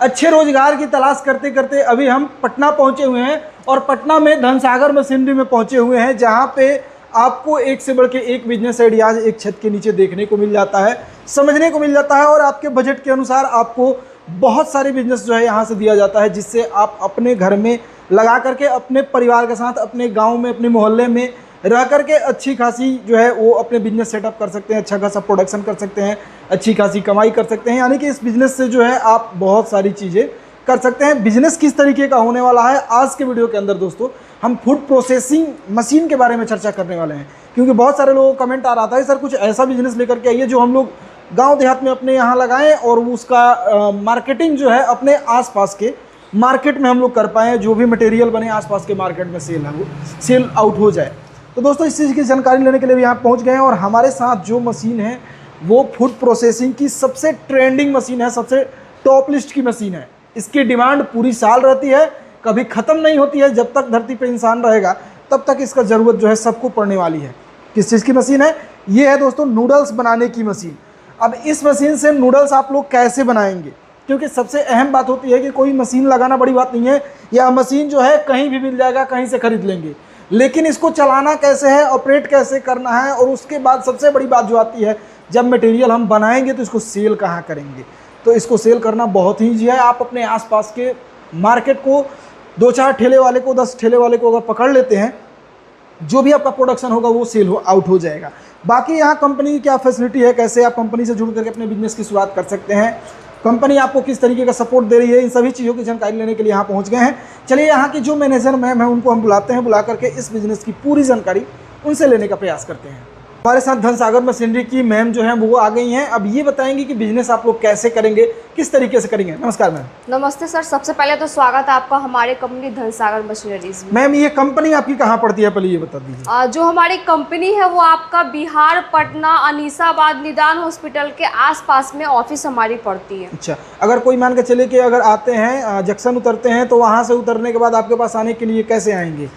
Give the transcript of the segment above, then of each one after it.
अच्छे रोजगार की तलाश करते करते अभी हम पटना पहुंचे हुए हैं और पटना में धनसागर मशीनरी में पहुंचे हुए हैं, जहां पे आपको एक से बढ़ के एक बिजनेस आइडियाज एक छत के नीचे देखने को मिल जाता है, समझने को मिल जाता है और आपके बजट के अनुसार आपको बहुत सारे बिजनेस जो है यहाँ से दिया जाता है, जिससे आप अपने घर में लगा करके अपने परिवार के साथ अपने गांव में अपने मोहल्ले में रह करके अच्छी खासी जो है वो अपने बिजनेस सेटअप कर सकते हैं, अच्छा खासा प्रोडक्शन कर सकते हैं, अच्छी खासी कमाई कर सकते हैं। यानी कि इस बिज़नेस से जो है आप बहुत सारी चीज़ें कर सकते हैं। बिजनेस किस तरीके का होने वाला है आज के वीडियो के अंदर दोस्तों, हम फूड प्रोसेसिंग मशीन के बारे में चर्चा करने वाले हैं, क्योंकि बहुत सारे लोगों का कमेंट आ रहा था सर कुछ ऐसा बिजनेस लेकर के आइए जो हम लोग गांव देहात में अपने यहाँ लगाएं और उसका मार्केटिंग जो है अपने आसपास के मार्केट में हम लोग कर पाएँ, जो भी मटेरियल बने आसपास के मार्केट में सेल आउट हो जाए। तो दोस्तों इस चीज़ की जानकारी लेने के लिए भी यहाँ पहुँच गए हैं और हमारे साथ जो मशीन है वो फूड प्रोसेसिंग की सबसे ट्रेंडिंग मशीन है, सबसे टॉप लिस्ट की मशीन है। इसकी डिमांड पूरी साल रहती है, कभी ख़त्म नहीं होती है। जब तक धरती पे इंसान रहेगा तब तक इसका ज़रूरत जो है सबको पड़ने वाली है। किस चीज़ की मशीन है? ये है दोस्तों नूडल्स बनाने की मशीन। अब इस मशीन से नूडल्स आप लोग कैसे बनाएंगे, क्योंकि सबसे अहम बात होती है कि कोई मशीन लगाना बड़ी बात नहीं है, या मशीन जो है कहीं भी मिल जाएगा, कहीं से खरीद लेंगे, लेकिन इसको चलाना कैसे है, ऑपरेट कैसे करना है, और उसके बाद सबसे बड़ी बात जो आती है जब मटेरियल हम बनाएंगे तो इसको सेल कहाँ करेंगे। तो इसको सेल करना बहुत ही ईजी है। आप अपने आसपास के मार्केट को 2-4 ठेले वाले को 10 ठेले वाले को अगर पकड़ लेते हैं, जो भी आपका प्रोडक्शन होगा वो सेल आउट हो जाएगा। बाकी यहाँ कंपनी की क्या फैसिलिटी है, कैसे आप कंपनी से जुड़ करके अपने बिजनेस की शुरुआत कर सकते हैं, कंपनी आपको किस तरीके का सपोर्ट दे रही है, इन सभी चीज़ों की जानकारी लेने के लिए यहाँ पहुँच गए हैं। चलिए यहाँ की जो मैनेजर मैम है उनको हम बुलाते हैं, बुला करके इस बिज़नेस की पूरी जानकारी उनसे लेने का प्रयास करते हैं। हमारे साथ धनसागर मशीनरी की मैम जो है वो आ गई हैं। अब ये बताएंगे कि बिजनेस आप लोग कैसे करेंगे, किस तरीके से करेंगे। नमस्कार मैम। नमस्ते सर, सबसे पहले तो स्वागत है आपका हमारे कंपनी धनसागर मशीनरीज में। मैम ये कंपनी आपकी कहाँ पड़ती है, पहले ये बता दीजिए। जो हमारी कंपनी है वो आपका बिहार पटना अनीसाबाद निदान हॉस्पिटल के आसपास में ऑफिस हमारी पड़ती है। अच्छा, अगर कोई मान के चले कि अगर आते हैं जंक्शन उतरते हैं तो वहाँ से उतरने के बाद आपके पास आने के लिए कैसे आएंगे?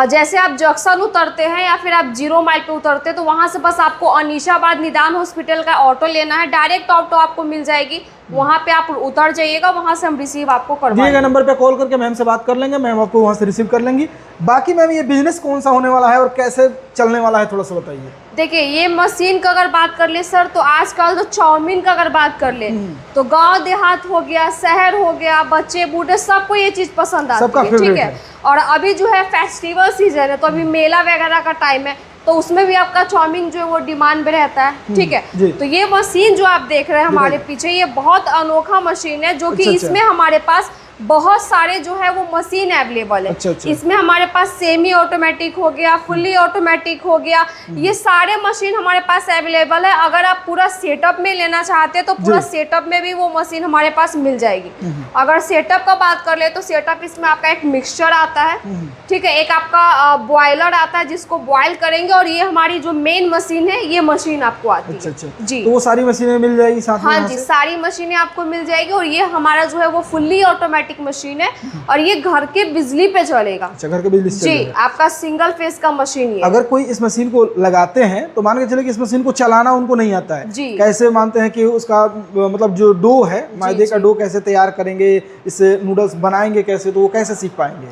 जैसे आप जंक्शन उतरते हैं या फिर आप 0 माइल पे उतरते हैं तो वहाँ से बस आपको अनीसाबाद निदान हॉस्पिटल का ऑटो लेना है, डायरेक्ट ऑटो आपको मिल जाएगी, वहाँ पे आप उतर जाइएगा, वहाँ से हम रिसीव आपको करवाएंगे। दिए गए नंबर पे कॉल करके मैम से बात कर लेंगे, मैम आपको वहाँ से रिसीव कर लेंगी। बाकी मैम ये बिजनेस कौन सा होने वाला है और कैसे चलने वाला है, थोड़ा सा बताइए। देखिए ये मशीन का अगर बात कर ले सर, तो आजकल तो चाउमीन का अगर बात कर ले तो गांव देहात हो गया, शहर हो गया, बच्चे बूढ़े सबको ये चीज़ पसंद आती है, ठीक है। और अभी जो है फेस्टिवल सीजन है तो अभी मेला वगैरह का टाइम है, तो उसमें भी आपका चाउमीन जो है वो डिमांड में रहता है, ठीक है। तो ये मशीन जो आप देख रहे हैं हमारे पीछे, ये बहुत अनोखा मशीन है, जो कि इसमें हमारे पास बहुत सारे जो है वो मशीन अवेलेबल है। इसमें हमारे पास सेमी ऑटोमेटिक हो गया, फुल्ली ऑटोमेटिक हो गया, ये सारे मशीन हमारे पास अवेलेबल है। अगर आप पूरा सेटअप में लेना चाहते हैं तो पूरा सेटअप में भी वो मशीन हमारे पास मिल जाएगी। अगर सेटअप का बात कर ले तो सेटअप इसमें आपका एक मिक्सचर आता है, ठीक है, एक आपका बॉयलर आता है जिसको बॉयल करेंगे, और ये हमारी जो मेन मशीन है ये मशीन आपको आती है। जी, तो वो सारी मशीनें मिल जाएगी साथ में? हाँ जी, सारी मशीनें आपको मिल जाएगी, और ये हमारा जो है वो फुल्ली ऑटोमेटिक मशीन है और ये घर के बिजली पे चलेगा। अच्छा, घर के बिजली से जी, आपका सिंगल फेस का मशीन है। अगर कोई इस मशीन को लगाते हैं तो मान के चले कि इस मशीन को चलाना उनको नहीं आता है, कैसे मानते हैं कि उसका मतलब जो डो है, मैदे का डो कैसे तैयार करेंगे, इससे नूडल्स बनाएंगे कैसे, तो वो कैसे सीख पाएंगे?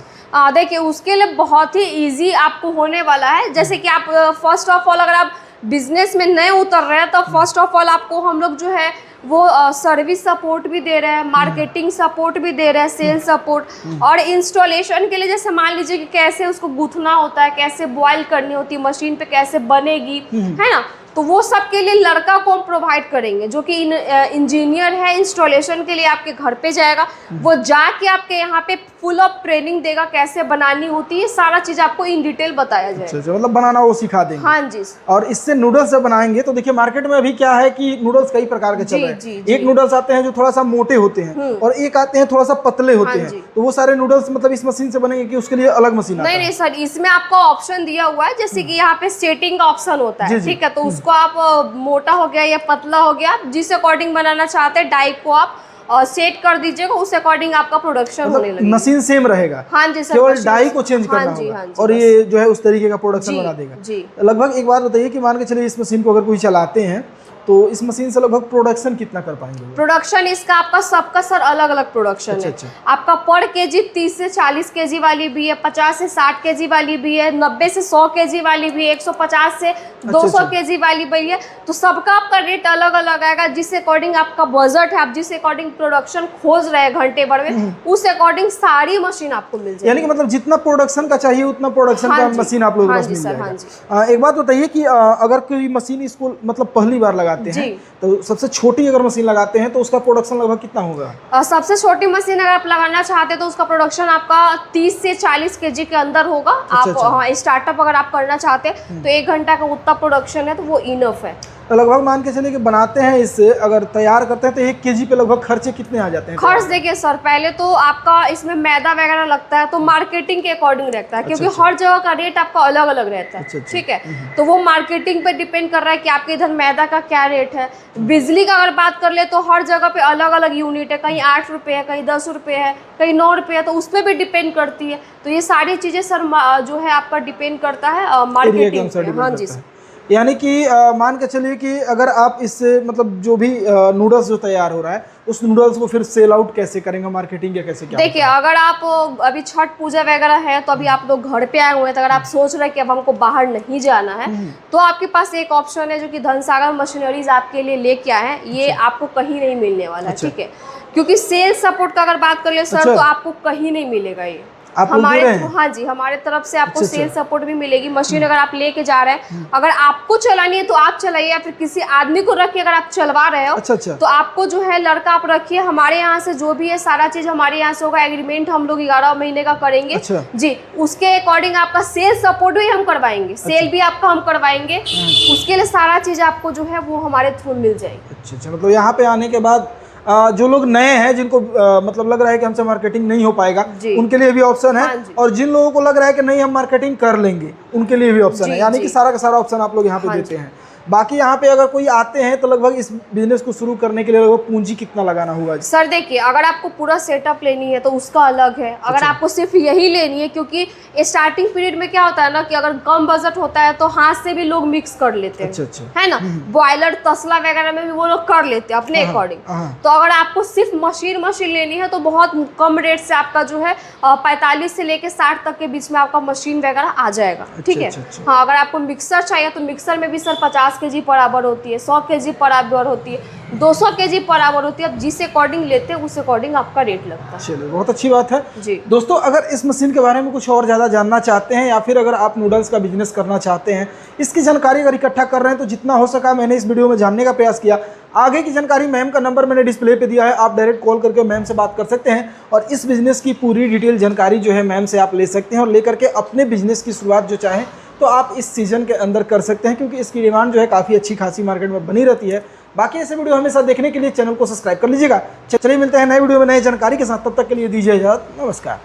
देखिए उसके लिए बहुत ही इजी आपको होने वाला है। जैसे कि आप फर्स्ट ऑफ ऑल अगर आप बिजनेस में नए उतर रहे हैं तो फर्स्ट ऑफ ऑल आपको हम लोग जो है वो सर्विस सपोर्ट भी दे रहे हैं, मार्केटिंग सपोर्ट भी दे रहे हैं, सेल्स सपोर्ट, और इंस्टॉलेशन के लिए जैसे मान लीजिए कि कैसे उसको गूंथना होता है, कैसे बॉयल करनी होती है, मशीन पे कैसे बनेगी, है ना, तो वो सब के लिए लड़का को हम प्रोवाइड करेंगे जो कि इंजीनियर है। इंस्टॉलेशन के लिए आपके घर पे जाएगा, वो जाके आपके यहाँ पे फुल ऑफ ट्रेनिंग देगा, कैसे बनानी होती है, सारा चीज आपको इन डिटेल बताया जाएगा। अच्छा, मतलब बनाना वो सिखा देंगे। हाँ जी। और इससे नूडल्स जब बनाएंगे तो देखिए मार्केट में अभी क्या है कि नूडल्स कई प्रकार के चल रहे हैं। एक नूडल्स आते हैं जो थोड़ा सा मोटे होते हैं और एक आते हैं थोड़ा सा पतले होते हैं, तो वो सारे नूडल्स मतलब इस मशीन से बनेंगे कि उसके लिए अलग मशीन? नहीं सर, इसमें आपका ऑप्शन दिया हुआ है, जैसे कि यहाँ पे सेटिंग का ऑप्शन होता है, ठीक है, तो उसको आप मोटा हो गया या पतला हो गया, जिस अकॉर्डिंग बनाना चाहते हैं डाई को आप सेट कर दीजिएगा, उस अकॉर्डिंग आपका प्रोडक्शन होने लगेगा। मशीन सेम रहेगा? हाँ जी सर, केवल डाई को चेंज करना होगा और ये जो है उस तरीके का प्रोडक्शन बना देगा। लगभग एक बार बताइए कि मान के चलिए इस मशीन को अगर कोई चलाते हैं तो इस मशीन से लगभग प्रोडक्शन कितना कर पाएंगे? प्रोडक्शन इसका आपका सबका सर अलग अलग प्रोडक्शन है। आपका पर केजी 30 से 40 केजी वाली भी है, 50 से 60 केजी वाली भी है, 90 से 100 केजी वाली भी है, 150 से 200 केजी वाली भी है। तो सबका आपका रेट अलग अलग आएगा, जिस अकॉर्डिंग आपका बजट है, आप जिस अकॉर्डिंग प्रोडक्शन खोज रहे हैं घंटे भर में, उस अकॉर्डिंग सारी मशीन आपको मिल जाएगी। यानी कि मतलब जितना प्रोडक्शन का चाहिए उतना प्रोडक्शन का मशीन आप लोगों के पास मिल जाएगा। एक बात बताइए कि अगर कोई मशीन इसको मतलब पहली बार लगाते हैं तो सबसे छोटी अगर मशीन लगाते हैं तो उसका प्रोडक्शन लगभग कितना होगा? सबसे छोटी मशीन अगर आप लगाना चाहते हैं तो उसका प्रोडक्शन आपका 30 से 40 केजी के अंदर होगा। आप स्टार्टअप अगर आप करना चाहते हैं तो 1 घंटा का उतना प्रोडक्शन है तो वो इनफ है। तो लगभग मान के चलिए कि बनाते हैं इससे अगर तैयार करते हैं तो 1 केजी पे लगभग खर्चे कितने आ जाते हैं? खर्च देखिए सर, पहले तो आपका इसमें मैदा वगैरह लगता है तो मार्केटिंग के अकॉर्डिंग रहता है, क्योंकि हर जगह का रेट आपका अलग अलग रहता है। ठीक है, तो वो मार्केटिंग पे डिपेंड कर रहा है कि आपके इधर मैदा का क्या रेट है। बिजली का अगर बात कर ले तो हर जगह पे अलग अलग यूनिट है, कहीं 8 रुपये है, कहीं 10 रुपये है, कहीं 9 रुपये है, तो उस पर भी डिपेंड करती है। तो ये सारी चीज़ें सर जो है आपका डिपेंड करता है मार्केटिंग पे। हाँ जी सर। यानी कि मान के चलिए कि अगर आप इससे मतलब जो भी नूडल्स जो तैयार हो रहा है उस नूडल्स को फिर सेल आउट कैसे करेंगे, मार्केटिंग या कैसे क्या? देखिए, अगर आप अभी छठ पूजा वगैरह है तो अभी आप लोग घर पे आए हुए हैं, तो अगर आप सोच रहे हैं कि अब हमको बाहर नहीं जाना है तो आपके पास एक ऑप्शन है जो कि धनसागर मशीनरीज आपके लिए लेके आए हैं। ये आपको कहीं नहीं मिलने वाला है। ठीक है, क्योंकि सेल सपोर्ट का अगर बात कर ले सर तो आपको कहीं नहीं मिलेगा। ये हमारे हाँ जी, हमारे तरफ से आपको सेल सपोर्ट भी मिलेगी। मशीन अगर आप लेके जा रहे हैं, अगर आपको चलानी है तो आप चलाइए, या फिर किसी आदमी को रखिए अगर आप चलवा रहे हो। तो आपको जो है लड़का आप रखिए, हमारे यहाँ से जो भी है सारा चीज हमारे यहाँ से होगा। एग्रीमेंट हम लोग 11 महीने का करेंगे जी, उसके अकॉर्डिंग आपका सेल सपोर्ट भी हम करवाएंगे, सेल भी आपका हम करवाएंगे। उसके लिए सारा चीज आपको जो है वो हमारे थ्रू मिल जाएगी। अच्छा, मतलब यहाँ पे आने के बाद जो लोग नए हैं जिनको मतलब लग रहा है कि हमसे मार्केटिंग नहीं हो पाएगा उनके लिए भी ऑप्शन है, और जिन लोगों को लग रहा है कि नहीं हम मार्केटिंग कर लेंगे उनके लिए भी ऑप्शन है। यानी कि सारा का सारा ऑप्शन आप लोग यहाँ पे देते हैं। बाकी यहाँ पे अगर कोई आते हैं तो लगभग इस बिजनेस को शुरू करने के लिए लगभग पूंजी कितना लगाना होगा? सर देखिए, अगर आपको पूरा सेटअप लेनी है तो उसका अलग है। अगर आपको सिर्फ यही लेनी है, क्योंकि स्टार्टिंग पीरियड में क्या होता है ना कि अगर कम बजट होता है तो हाथ से भी लोग मिक्स कर लेते हैं, है ना। बॉयलर तसला वगैरह में भी वो लोग कर लेते हैं अपने अकॉर्डिंग। तो अगर आपको सिर्फ मशीन लेनी है तो बहुत कम रेट से आपका जो है 45 से लेके 60 तक के बीच में आपका मशीन वगैरह आ जाएगा। ठीक है, हाँ। अगर आपको मिक्सर चाहिए तो मिक्सर में भी सर 50 केजी बराबर होती है, 100 केजी बराबर होती है, 200 केजी बराबर होती है। अब जिस अकॉर्डिंग लेते हैं उस अकॉर्डिंग आपका रेट लगता है। चलिए, बहुत अच्छी बात है जी। दोस्तों, अगर इस मशीन के बारे में कुछ और ज़्यादा जानना चाहते हैं या फिर अगर आप नूडल्स का बिजनेस करना चाहते हैं, इसकी जानकारी अगर इकट्ठा कर रहे हैं तो जितना हो सका मैंने इस वीडियो में जानने का प्रयास किया। आगे की जानकारी मैम का नंबर मैंने डिस्प्ले पे दिया है, आप डायरेक्ट कॉल करके मैम से बात कर सकते हैं और इस बिज़नेस की पूरी डिटेल जानकारी जो है मैम से आप ले सकते हैं और लेकर के अपने बिजनेस की शुरुआत जो चाहें तो आप इस सीज़न के अंदर कर सकते हैं, क्योंकि इसकी डिमांड जो है काफ़ी अच्छी खासी मार्केट में बनी रहती है। बाकी ऐसे वीडियो हमेशा देखने के लिए चैनल को सब्सक्राइब कर लीजिएगा। चलिए मिलते हैं नए वीडियो में नई जानकारी के साथ, तब तक के लिए दीजिए इजाज़त, नमस्कार।